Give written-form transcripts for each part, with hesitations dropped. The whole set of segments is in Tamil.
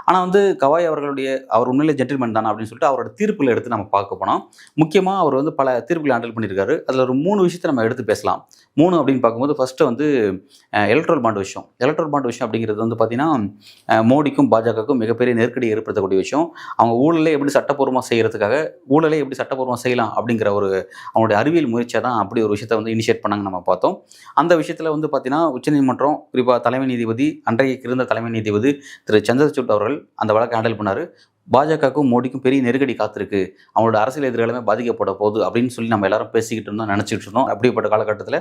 ஆனால் வந்து கவாய் அவர் உண்மையிலே ஜென்டில்மேன் தானா அப்படின்னு சொல்லிட்டு அவரோட தீர்ப்புகளை எடுத்து நம்ம பார்க்க போனோம். முக்கியமாக அவர் வந்து பல தீர்ப்புகளை ஹேண்டில் பண்ணியிருக்காரு. அதில் ஒரு 3 விஷயத்தை நம்ம எடுத்து பேசலாம். 3 அப்படின்னு பார்க்கும்போது ஃபர்ஸ்ட்டு வந்து எலக்ட்ரல் பாண்ட் விஷயம். எலக்ட்ரல் பாண்ட் விஷயம் அப்படிங்கிறது வந்து பார்த்தீங்கன்னா மோடிக்கும் பாஜகவுக்கும் மிகப்பெரிய நெருக்கடி ஏற்படுத்தக்கூடிய விஷயம். அவங்க ஊழலை எப்படி சட்டப்பூர்வமாக செய்கிறதுக்காக ஊழலை எப்படி சட்டப்பூர்வமாக செய்யலாம் அப்படிங்கிற ஒரு அவங்களுடைய அறிவியல் முயற்சியாக தான் அப்படி ஒரு விஷயத்தை வந்து இனிஷியேட் பண்ணாங்க நம்ம பார்த்தோம். அந்த விஷயத்தில் வந்து பார்த்தீங்கன்னா உச்சநீதிமன்றம் குறிப்பாக தலைமை நீதிபதி அன்றைக்கு இருந்த தலைமை நீதிபதி திரு சந்திரசூட் அவர்கள் அந்த வழக்கை ஹேண்டில் பண்ணார். பாஜகவுக்கும் மோடிக்கும் பெரிய நெருக்கடி காத்திருக்கு, அவங்களோட அரசியல் எதிர்காலமே பாதிக்கப்பட போகுது அப்படின்னு சொல்லி நம்ம எல்லாரும் பேசிக்கிட்டு இருந்தோம், நினச்சிக்கிட்டு இருந்தோம். அப்படிப்பட்ட காலகட்டத்தில்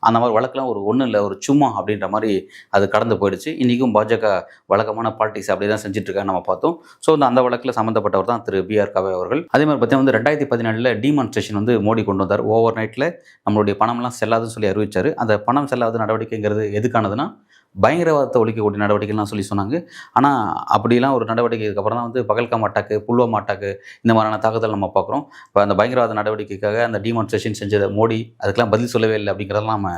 அந்த மாதிரி வழக்கெல்லாம் ஒன்றும் இல்லை, ஒரு சும்மா அப்படின்ற மாதிரி அது கடந்து போயிடுச்சு. இன்றைக்கும் பாஜக வழக்கமான பாலிடிக்ஸ் அப்படி தான் செஞ்சுட்ருக்காங்க நம்ம பார்த்தோம். ஸோ அந்த வழக்கில் சம்மந்தப்பட்டவர் தான் திரு பி.ஆர். கவாய் அவர்கள். அதே மாதிரி பார்த்தீங்கன்னா வந்து 2017 டிமான்ஸ்ட்ரேஷன் வந்து மோடி கொண்டு வந்தார். ஓவர் நைட்டில் நம்மளுடைய பணம்லாம் செல்லாதுன்னு சொல்லி அறிவித்தார். அந்த பணம் செல்லாத நடவடிக்கைங்கிறது எதுக்கானதுன்னா பயங்கரவாதத்தை ஒழிக்கக்கூடிய நடவடிக்கைலாம் சொல்லி சொன்னாங்க. ஆனால் அப்படிலாம் ஒரு நடவடிக்கைக்கு அப்புறம் தான் வந்து பகல்காம் அட்டாக்கு, புல்வாமா அட்டாக்கு இந்த மாதிரியான தாக்குதல் நம்ம பார்க்குறோம். இப்போ அந்த பயங்கரவாத நடவடிக்கைக்காக அந்த டிமான்ஸ்ட்ரேஷன் செஞ்சதை மோடி அதுக்கெல்லாம் பதில் சொல்லவே இல்லை அப்படிங்கிறதெல்லாம் நம்ம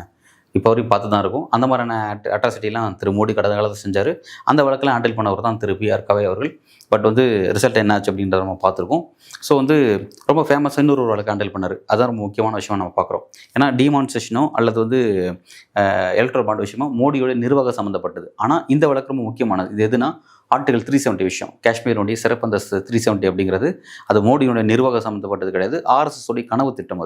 இப்போ வரையும் பார்த்து தான் இருக்கும். அந்த மாதிரியான அட்ராசிட்டிலாம் திரு மோடி கடந்த காலத்தில் செஞ்சார். அந்த வழக்கெல்லாம் ஹேண்டில் பண்ணவர் தான் திரு பி.ஆர். கவாய் அவர்கள். பட் வந்து ரிசல்ட் என்ன ஆச்சு அப்படின்றத நம்ம பார்த்துருக்கோம். ஸோ வந்து ரொம்ப ஃபேமஸ் இன்னொரு வழக்கு ஹேண்டில் பண்ணார். அதுதான் ரொம்ப முக்கியமான விஷயமா நம்ம பார்க்குறோம். ஏன்னா டிமான்ஸ்ட்ரேஷனோ அல்லது வந்து எலக்ட்ரல் பாண்ட் விஷயமோ மோடியோட நிர்வாகம் சம்மந்தப்பட்டது. ஆனால் இந்த வழக்கு ரொம்ப முக்கியமானது. இது எதுனா ஆர்டிகல் 370 விஷயம், காஷ்மீருடைய சிறப்பந்தஸ்து 370 அப்படிங்கிறது அது மோடியோட நிர்வாகம் சம்மந்தப்பட்டது கிடையாது. ஆர்எஸ்எஸ் உடைய கனவு திட்டம் அது.